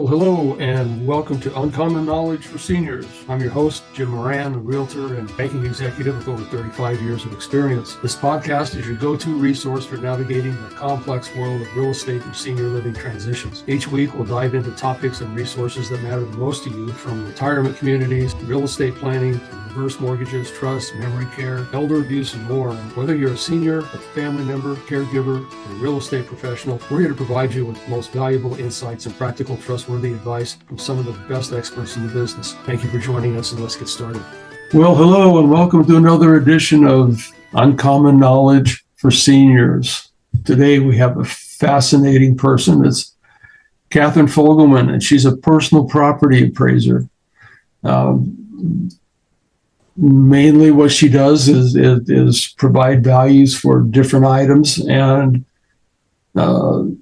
Well, hello and welcome to Uncommon Knowledge for Seniors. I'm your host, Jim Moran, a realtor and banking executive with over 35 years of experience. This podcast is your go-to resource for navigating the complex world of real estate and senior living transitions. Each week, we'll dive into topics and resources that matter the most to you, from retirement communities, real estate planning, reverse mortgages, trust, memory care, elder abuse, and more. And whether you're a senior, a family member, caregiver, or real estate professional, we're here to provide you with the most valuable insights and practical, trustworthy advice from some of the best experts in the business. Thank you for joining us, and let's get started. Well, hello, and welcome to another edition of Uncommon Knowledge for Seniors. Today, we have a fascinating person. It's Katherine Fogelman, and she's a personal property appraiser. Mainly what she does is provide values for different items, and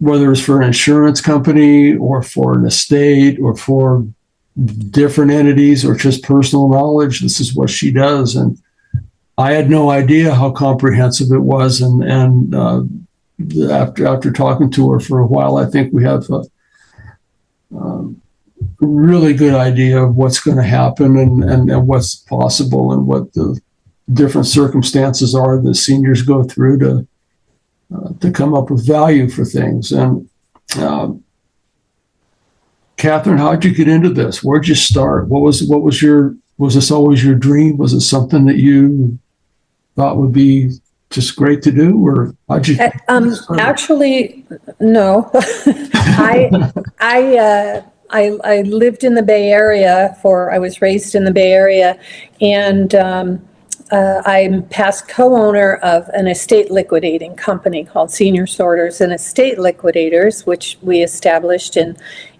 whether it's for an insurance company or for an estate or for different entities or just personal knowledge, this is what she does. And I had no idea how comprehensive it was. And after talking to her for a while, I think we have a really good idea of what's going to happen and what's possible and what the different circumstances are that seniors go through to come up with value for things. And Katherine, how'd you get into this? Where'd you start? Was this always your dream? Was it something that you thought would be just great to do, or how'd you? Actually, no. I lived in the Bay Area I was raised in the Bay Area, and I'm past co-owner of an estate liquidating company called Senior Sorters and Estate Liquidators, which we established in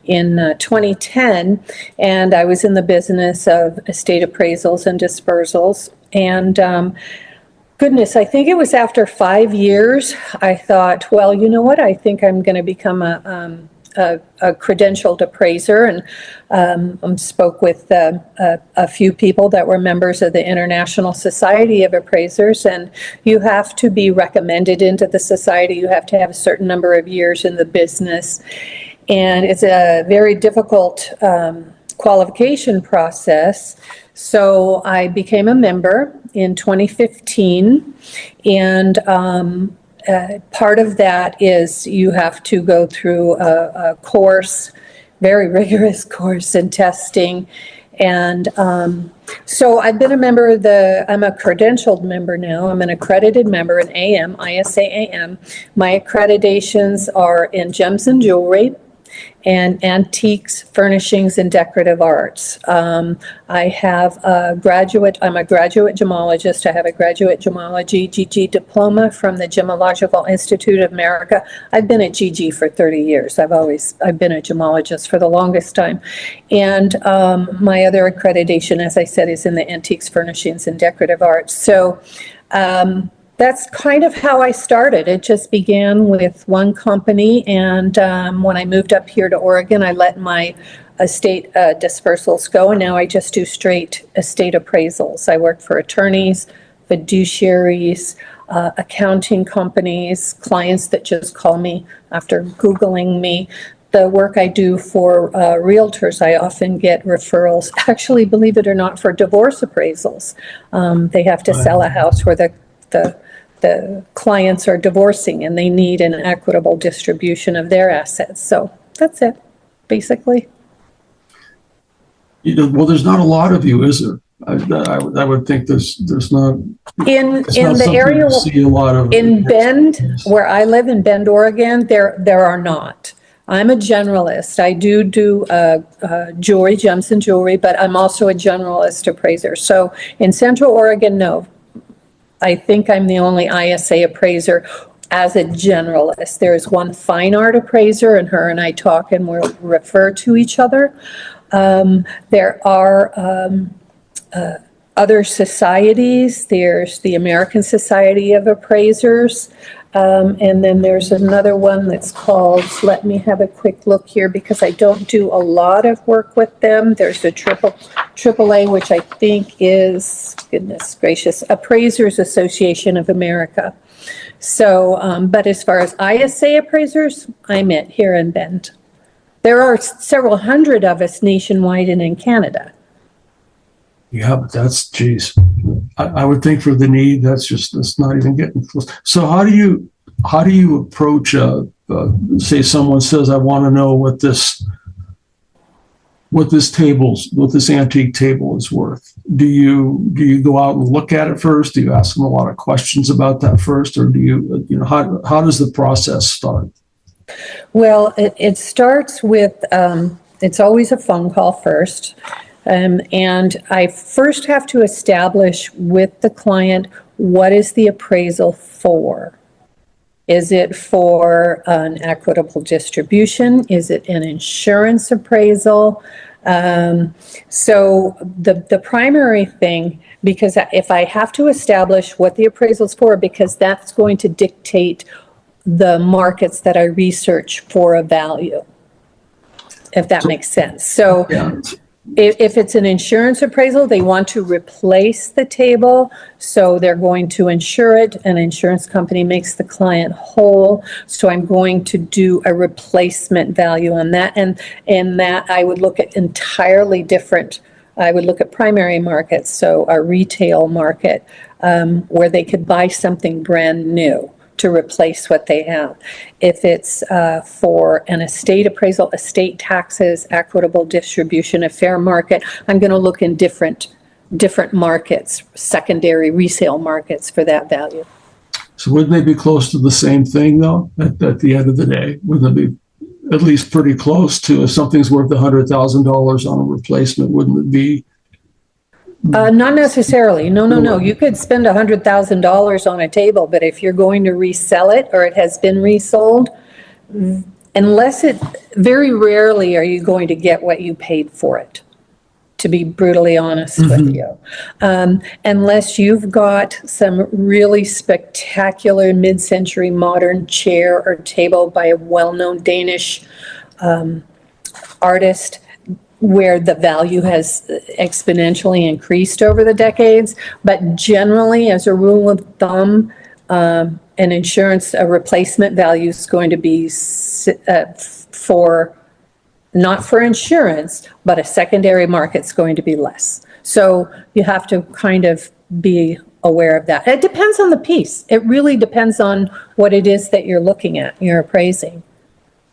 2010, and I was in the business of estate appraisals and dispersals. And goodness, I think it was after 5 years, I thought, well, you know what, I think I'm going to become a credentialed appraiser, and spoke with a few people that were members of the International Society of Appraisers. And you have to be recommended into the society. You have to have a certain number of years in the business, and it's a very difficult qualification process. So I became a member in 2015, and part of that is you have to go through a course, very rigorous course and testing. And so I've been a member I'm a credentialed member now. I'm an accredited member in AM, ISA AM. My accreditations are in gems and jewelry and antiques, furnishings, and decorative arts. I'm a graduate gemologist. I have a graduate gemology GG diploma from the Gemological Institute of America. I've been at GG for 30 years. I've been a gemologist for the longest time. And my other accreditation, as I said, is in the antiques, furnishings, and decorative arts. So that's kind of how I started. It just began with one company, and when I moved up here to Oregon, I let my estate dispersals go, and now I just do straight estate appraisals. I work for attorneys, fiduciaries, accounting companies, clients that just call me after Googling me. The work I do for realtors, I often get referrals, actually, believe it or not, for divorce appraisals. They have to sell a house where the clients are divorcing, and they need an equitable distribution of their assets. So that's it, basically. Well, there's not a lot of you, is there? I would think there's not. In the area, see a lot of in Bend, where I live in Bend, Oregon, there are not. I'm a generalist. I do jewelry, gems and jewelry, but I'm also a generalist appraiser. So in Central Oregon, no. I think I'm the only ISA appraiser as a generalist. There is one fine art appraiser, and her and I talk and we'll refer to each other. There are other societies. There's the American Society of Appraisers. And then there's another one that's called, let me have a quick look here because I don't do a lot of work with them. There's the AAA, which I think is, goodness gracious, Appraisers Association of America. So, but as far as ISA appraisers, I'm here in Bend. There are several hundred of us nationwide and in Canada. Yeah, but that's, geez, I would think for the need, that's not even getting close. So how do you approach, say someone says, I want to know what this antique table is worth? Do you go out and look at it first? Do you ask them a lot of questions about that first? Or do how does the process start? Well, it starts with, it's always a phone call first. And I first have to establish with the client, what is the appraisal for? Is it for an equitable distribution? Is it an insurance appraisal? So the primary thing, because if I have to establish what the appraisal is for, because that's going to dictate the markets that I research for a value, if that makes sense. So Yeah. If it's an insurance appraisal, they want to replace the table, so they're going to insure it. An insurance company makes the client whole, so I'm going to do a replacement value on that. And in that, I would look at entirely different, I would look at primary markets, so a retail market, where they could buy something brand new to replace what they have. If it's for an estate appraisal, estate taxes, equitable distribution, a fair market, I'm going to look in different markets, secondary resale markets for that value. So wouldn't they be close to the same thing though, at the end of the day? Wouldn't it be at least pretty close to, if something's worth $100,000 on a replacement, wouldn't it be? Not necessarily. No. You could spend $100,000 on a table, but if you're going to resell it or it has been resold, very rarely are you going to get what you paid for it, to be brutally honest with you. Unless you've got some really spectacular mid-century modern chair or table by a well-known Danish artist, where the value has exponentially increased over the decades. But generally, as a rule of thumb, an insurance, a replacement value is going to be not for insurance, but a secondary market's going to be less. So you have to kind of be aware of that. It depends on the piece. It really depends on what it is that you're looking at, you're appraising.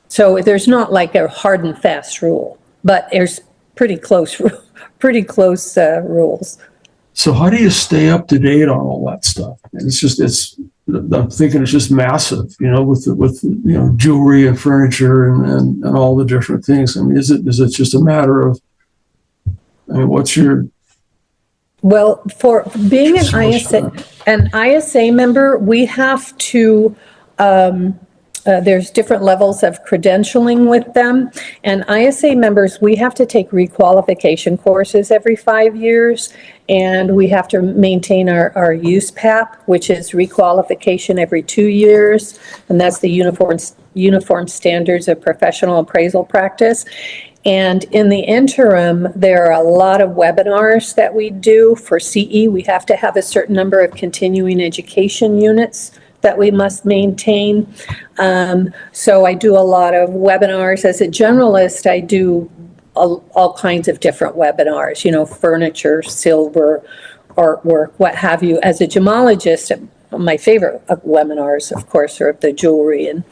So there's not like a hard and fast rule, but there's pretty close rules. So how do you stay up to date on all that stuff? I'm thinking it's just massive, with jewelry and furniture and all the different things. I mean, is it just a matter of, what's your? Well, for being an ISA member, we have to, there's different levels of credentialing with them. And ISA members, we have to take requalification courses every 5 years. And we have to maintain our USPAP, which is requalification every 2 years. And that's the Uniform Standards of Professional Appraisal Practice. And in the interim, there are a lot of webinars that we do. For CE, we have to have a certain number of continuing education units that we must maintain. So I do a lot of webinars. As a generalist, I do all kinds of different webinars, furniture, silver, artwork, what have you. As a gemologist, my favorite webinars, of course, are the jewelry and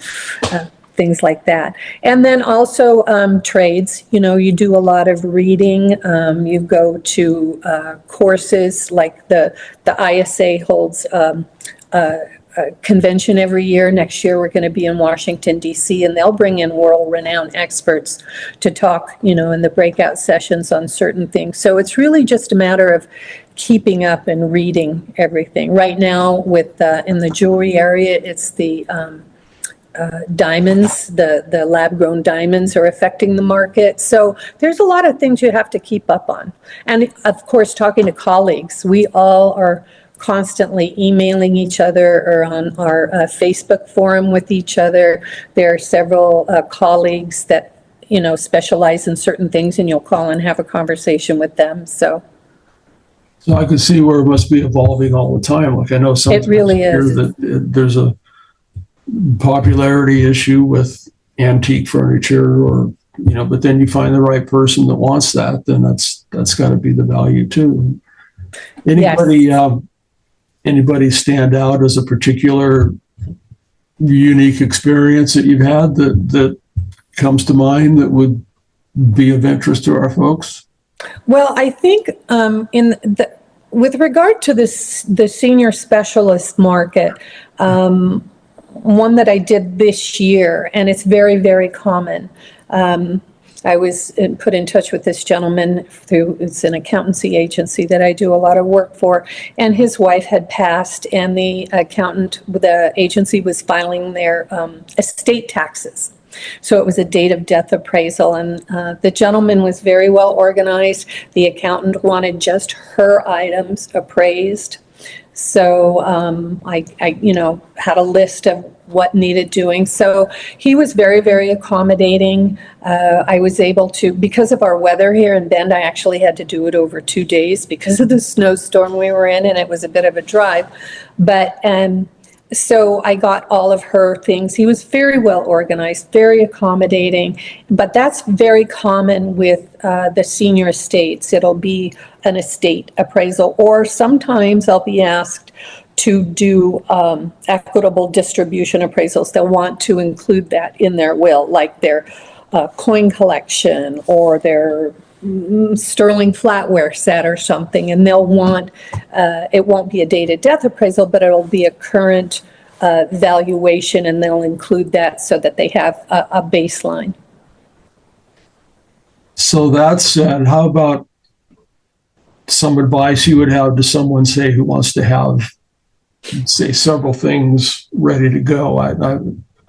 things like that. And then also trades, you do a lot of reading. You go to courses, like the ISA holds a convention every year. Next year, we're going to be in Washington, D.C., and they'll bring in world-renowned experts to talk, in the breakout sessions on certain things. So it's really just a matter of keeping up and reading everything. Right now, with in the jewelry area, it's the diamonds, the lab-grown diamonds are affecting the market. So there's a lot of things you have to keep up on. And of course, talking to colleagues, we all are constantly emailing each other or on our Facebook forum with each other. There are several colleagues that, specialize in certain things, and you'll call and have a conversation with them. So I can see where it must be evolving all the time. Like I know sometimes it really is. that there's a popularity issue with antique furniture or but then you find the right person that wants that, then that's got to be the value too. Anybody stand out as a particular unique experience that you've had that comes to mind that would be of interest to our folks? Well, I think with regard to the senior specialist market, one that I did this year, and it's very, very common. I was put in touch with this gentleman it's an accountancy agency that I do a lot of work for, and his wife had passed, and the agency was filing their estate taxes. So it was a date of death appraisal, and the gentleman was very well organized. The accountant wanted just her items appraised. So I had a list of what needed doing. So he was very, very accommodating. I was able to, because of our weather here in Bend, I actually had to do it over 2 days because of the snowstorm we were in, and it was a bit of a drive. But so I got all of her things. He was very well organized, very accommodating, but that's very common with the senior estates. It'll be an estate appraisal, or sometimes I'll be asked to do equitable distribution appraisals. They'll want to include that in their will, like their coin collection or their sterling flatware set or something, and they'll want, it won't be a date of death appraisal, but it'll be a current valuation, and they'll include that so that they have a baseline. So that said, how about some advice you would have to someone, say, who wants to have, say, several things ready to go?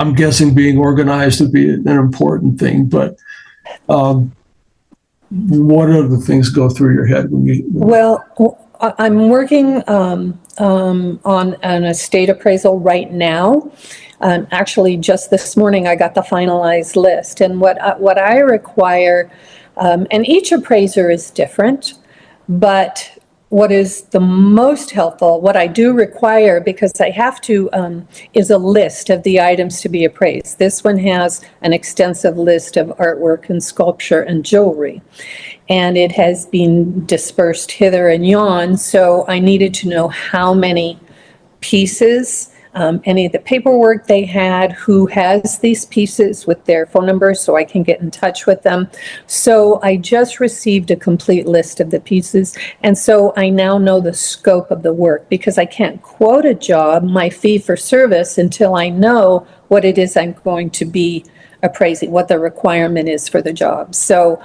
I'm guessing being organized would be an important thing, but what other things go through your head when you? Well, I'm working on an estate appraisal right now. Actually, just this morning, I got the finalized list, and what I require, and each appraiser is different, but what is the most helpful, what I do require, because I have to, is a list of the items to be appraised. This one has an extensive list of artwork and sculpture and jewelry, and it has been dispersed hither and yon, so I needed to know how many pieces, any of the paperwork they had, who has these pieces with their phone numbers so I can get in touch with them. So I just received a complete list of the pieces, and so I now know the scope of the work, because I can't quote a job, my fee for service, until I know what it is I'm going to be appraising, what the requirement is for the job. So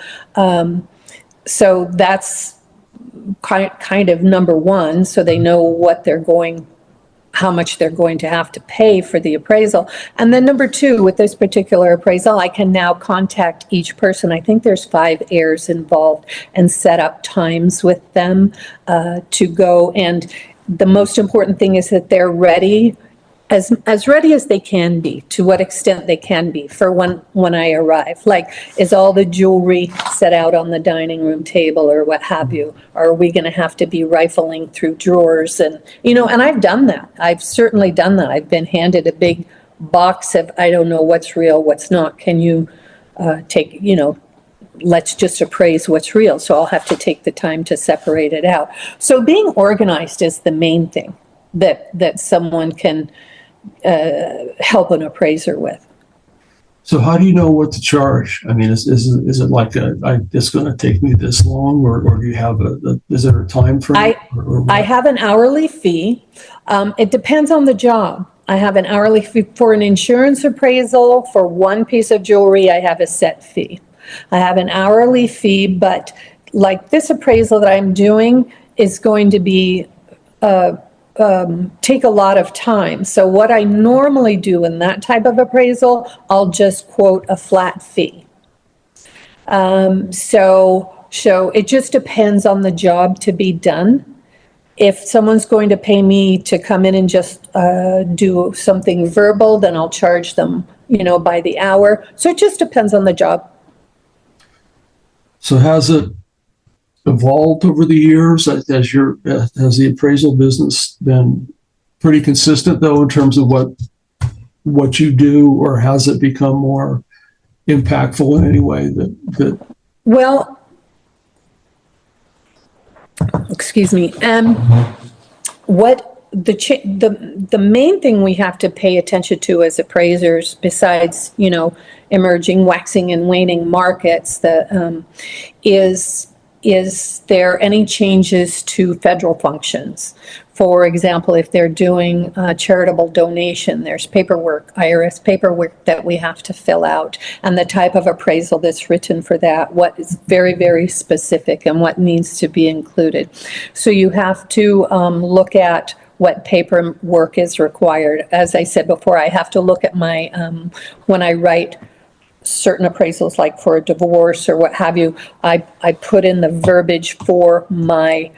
so that's kind of number one, so they know what how much they're going to have to pay for the appraisal. And then number two, with this particular appraisal, I can now contact each person. I think there's 5 heirs involved, and set up times with them to go. And the most important thing is that they're ready, as ready as they can be, to what extent they can be for when I arrive. Like, is all the jewelry set out on the dining room table or what have you? Or are we going to have to be rifling through drawers? And, and I've done that. I've certainly done that. I've been handed a big box of, I don't know what's real, what's not. Can you take, let's just appraise what's real. So I'll have to take the time to separate it out. So being organized is the main thing that someone can help an appraiser with. So how do you know what to charge? I mean, is it like it's going to take me this long, or do you have is there a time frame? I have an hourly fee. It depends on the job. I have an hourly fee for an insurance appraisal. For one piece of jewelry, I have a set fee. I have an hourly fee, but like this appraisal that I'm doing is going to be take a lot of time. So what I normally do in that type of appraisal, I'll just quote a flat fee. So it just depends on the job to be done. If someone's going to pay me to come in and just do something verbal, then I'll charge them, by the hour. So it just depends on the job. So has it evolved over the years? Has the appraisal business been pretty consistent, though, in terms of what you do, or has it become more impactful in any way that Well, excuse me. What the main thing we have to pay attention to as appraisers, besides emerging, waxing, and waning markets, is there any changes to federal functions? For example, if they're doing a charitable donation, there's paperwork, IRS paperwork that we have to fill out, and the type of appraisal that's written for that, what is very, very specific and what needs to be included. So you have to look at what paperwork is required. As I said before, I have to look at my, when I write certain appraisals, like for a divorce or what have you, I put in the verbiage for my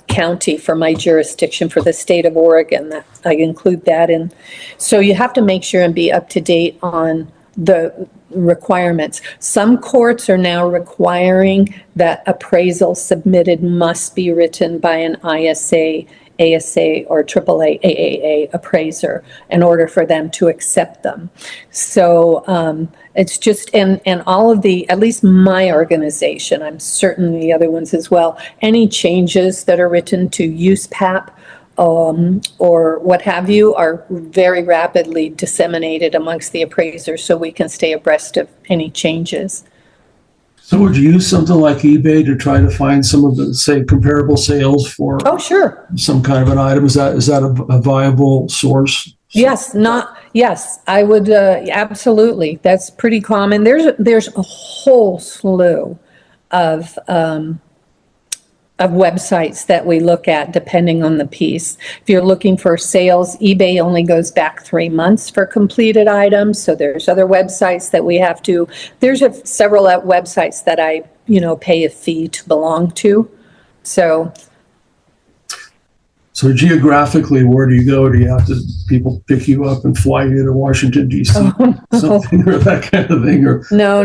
county, for my jurisdiction, for the state of Oregon. That I include that in. So you have to make sure and be up to date on the requirements. Some courts are now requiring that appraisal submitted must be written by an ISA, ASA, or AAA, AAA appraiser in order for them to accept them. So it's just, and all of the, at least my organization, I'm certain the other ones as well, any changes that are written to USPAP or what have you are very rapidly disseminated amongst the appraisers so we can stay abreast of any changes. So would you use something like eBay to try to find some of the, say, comparable sales for Oh, sure. some kind of an item? Is that a viable source? Yes, I would, absolutely. That's pretty common. There's a whole slew of websites that we look at depending on the piece. If you're looking for sales, eBay only goes back 3 months for completed items. So there's other websites that we have to, there's several websites that I, pay a fee to belong to. So geographically, where do you go? Do you have to people pick you up and fly you to Washington, D.C., something or that kind of thing? Or No.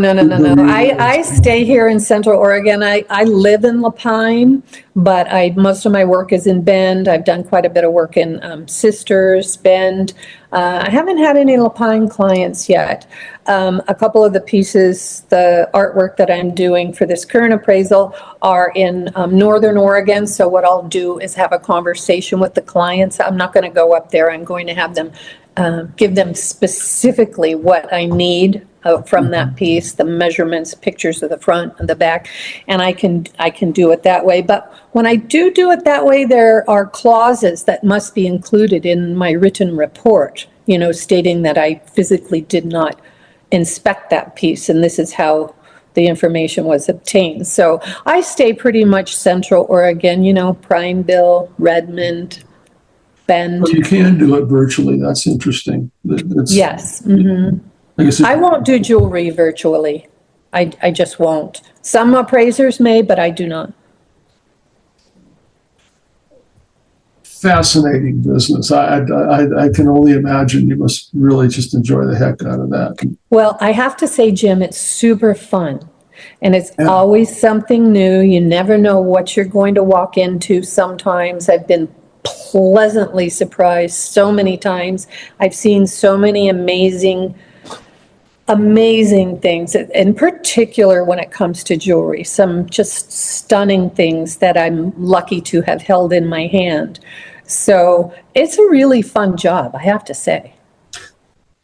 I stay here in Central Oregon. I live in Lapine, but most of my work is in Bend. I've done quite a bit of work in Sisters, Bend. I haven't had any Lapine clients yet. A couple of the pieces, the artwork that I'm doing for this current appraisal are in Northern Oregon. So what I'll do is have a conversation with the clients. I'm not going to go up there. I'm going to have them give them specifically what I need from that piece, the measurements, pictures of the front and the back, and I can do it that way. But when I do it that way, there are clauses that must be included in my written report, stating that I physically did not inspect that piece, and this is how the information was obtained. So I stay pretty much Central Oregon, Prineville, Redmond, Bend. But you can do it virtually. That's interesting. Yes. Mm-hmm. I won't do jewelry virtually. I just won't. Some appraisers may, but I do not. Fascinating business. I can only imagine you must really just enjoy the heck out of that. Well, I have to say, Jim, it's super fun. And it's always something new. You never know what you're going to walk into. Sometimes I've been pleasantly surprised so many times. I've seen so many amazing things, in particular when it comes to jewelry, some just stunning things that I'm lucky to have held in my hand. So it's a really fun job, I have to say.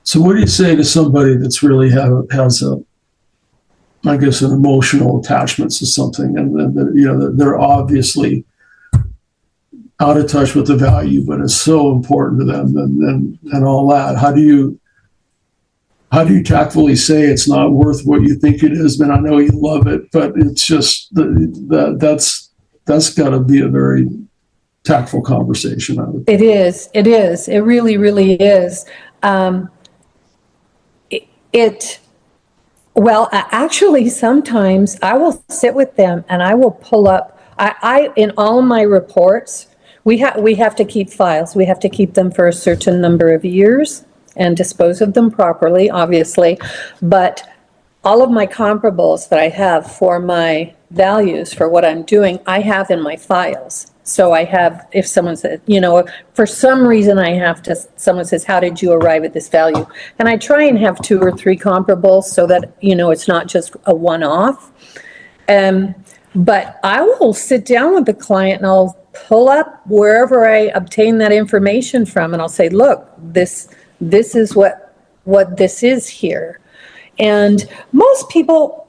So what do you say to somebody that's really has an emotional attachment to something, and they're obviously out of touch with the value, but it's so important to them and all that? How do you tactfully say it's not worth what you think it is? Man, I know you love it, but it's just that's got to be a very tactful conversation. It is. It really, really is. Well, actually, sometimes I will sit with them and I will pull up. I in all of my reports, we have to keep files. We have to keep them for a certain number of years and dispose of them properly, obviously. But all of my comparables that I have for my values for what I'm doing, I have in my files. So I have, if someone said, for some reason someone says, how did you arrive at this value? And I try and have 2 or 3 comparables so that, it's not just a one-off. But I will sit down with the client and I'll pull up wherever I obtain that information from, and I'll say, look, this is what this is here. And most people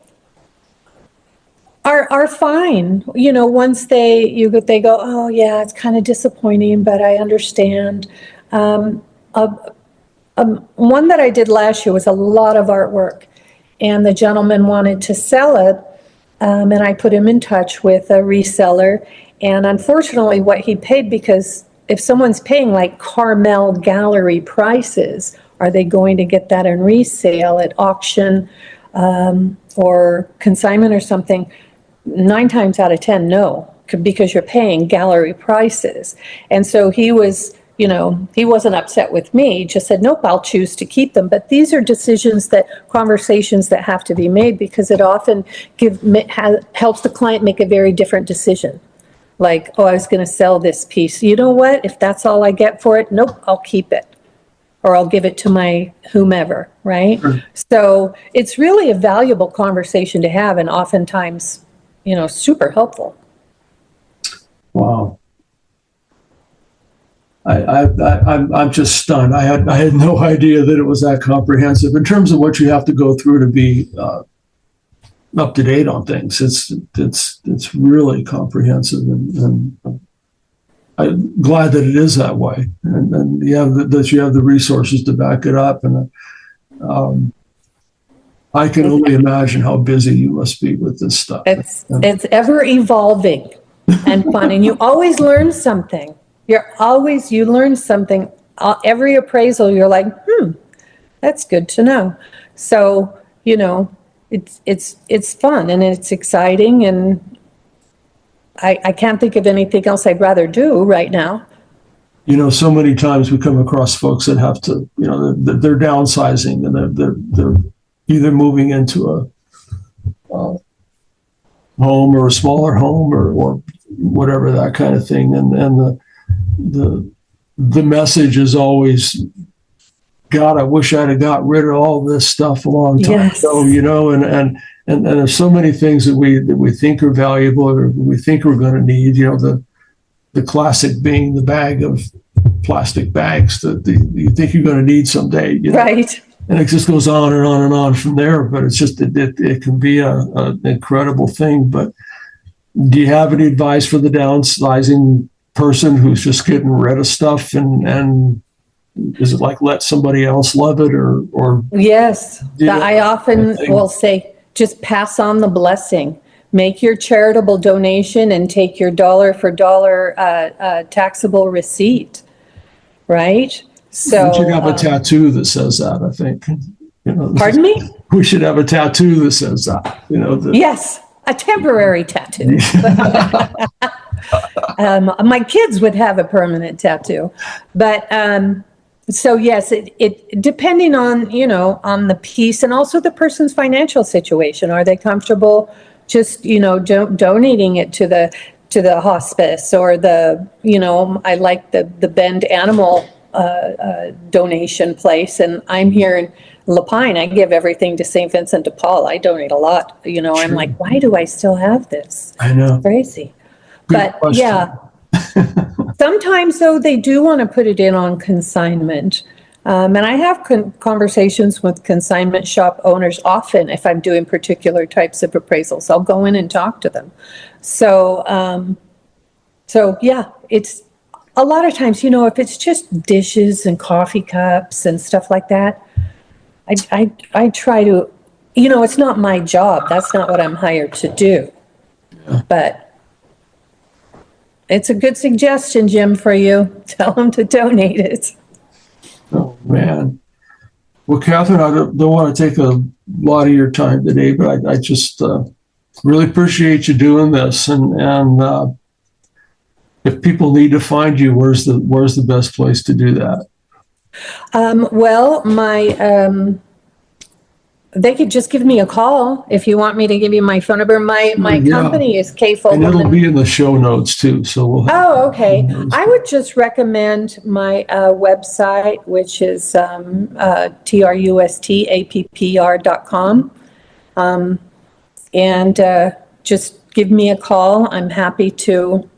are fine, once they go, oh yeah, it's kind of disappointing, but I understand. One that I did last year was a lot of artwork, and the gentleman wanted to sell it, and I put him in touch with a reseller. And unfortunately, what he paid, because if someone's paying like Carmel gallery prices, are they going to get that in resale at auction or consignment or something? 9 times out of 10, no, because you're paying gallery prices. And so he was, he wasn't upset with me, he just said, nope, I'll choose to keep them. But these are conversations that have to be made, because it often helps the client make a very different decision. Like, oh, I was going to sell this piece. You know what? If that's all I get for it, nope, I'll keep it. Or I'll give it to my whomever, right? Sure. So it's really a valuable conversation to have, and oftentimes, super helpful. Wow. I'm just stunned. I had no idea that it was that comprehensive in terms of what you have to go through to be up to date on things. It's really comprehensive, and I'm glad that it is that way, and that you have the resources to back it up. And I can only imagine how busy you must be with this stuff. It's ever evolving and fun, and you always learn something. You learn something. Every appraisal, you're like, that's good to know. So, it's fun and it's exciting, and I can't think of anything else I'd rather do right now. So many times we come across folks that have to, they're downsizing, and they're either moving into a home or a smaller home or whatever, that kind of thing. And the message is always, God, I wish I'd have got rid of all this stuff a long time ago, and there's so many things that we think are valuable or we think we're going to need, the classic being the bag of plastic bags that you think you're going to need someday. Right. And it just goes on and on and on from there, but it's just, it can be an incredible thing. But do you have any advice for the downsizing person who's just getting rid of stuff, and is it like let somebody else love it, or yes, I often will say, just pass on the blessing. Make your charitable donation and take your dollar for dollar taxable receipt, right? So we should have a tattoo that says that, I think. Pardon me? We should have a tattoo that says that. Yes, a temporary tattoo. My kids would have a permanent tattoo, but so yes, it depending on on the piece and also the person's financial situation. Are they comfortable just donating it to the hospice, or I like the Bend Animal donation place, and I'm here in Lapine. I give everything to St. Vincent de Paul. I donate a lot. I'm like, why do I still have this? I know. It's crazy. Good question. Yeah. Sometimes, though, they do want to put it in on consignment. And I have conversations with consignment shop owners often if I'm doing particular types of appraisals. I'll go in and talk to them. So yeah, it's a lot of times, if it's just dishes and coffee cups and stuff like that, I try to, it's not my job. That's not what I'm hired to do. Yeah. But it's a good suggestion, Jim, for you. Tell them to donate it. Oh, man. Well, Catherine, I don't want to take a lot of your time today, but I just really appreciate you doing this. And if people need to find you, where's the best place to do that? Well, my They could just give me a call if you want me to give you my phone number. My Yeah. company is K And it'll Fogelman. be in the show notes too, so we'll have. Oh, okay. I would just recommend my website, which is trustappr.com. And just give me a call. I'm happy to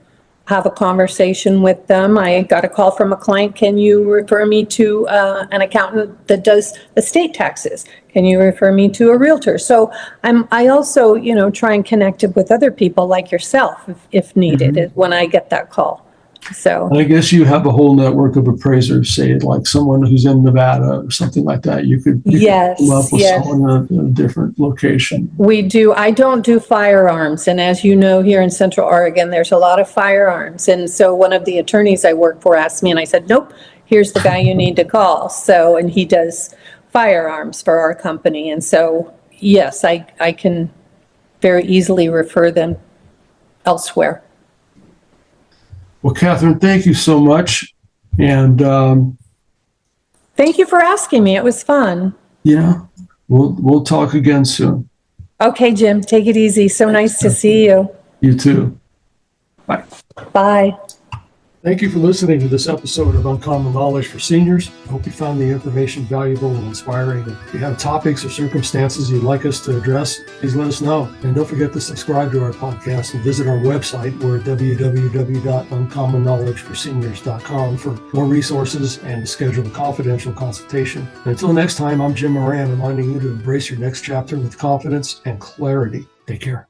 have a conversation with them. I got a call from a client. Can you refer me to an accountant that does estate taxes? Can you refer me to a realtor? So I also, try and connect it with other people like yourself if needed when I get that call. So And I guess you have a whole network of appraisers, say like someone who's in Nevada or something like that. You could yes, come up with yes. someone in a different location. We do. I don't do firearms. And as you know, here in Central Oregon, there's a lot of firearms. And so one of the attorneys I work for asked me, and I said, nope, here's the guy you need to call. So, and he does firearms for our company. And so, yes, I can very easily refer them elsewhere. Well, Catherine, thank you so much. And thank you for asking me. It was fun. yeah, we'll talk again soon. Okay, Jim, take it easy. So nice to see you. You too. Bye. Bye. Thank you for listening to this episode of Uncommon Knowledge for Seniors. I hope you found the information valuable and inspiring. If you have topics or circumstances you'd like us to address, please let us know. And don't forget to subscribe to our podcast and visit our website. We're at www.uncommonknowledgeforseniors.com for more resources and to schedule a confidential consultation. And until next time, I'm Jim Moran, reminding you to embrace your next chapter with confidence and clarity. Take care.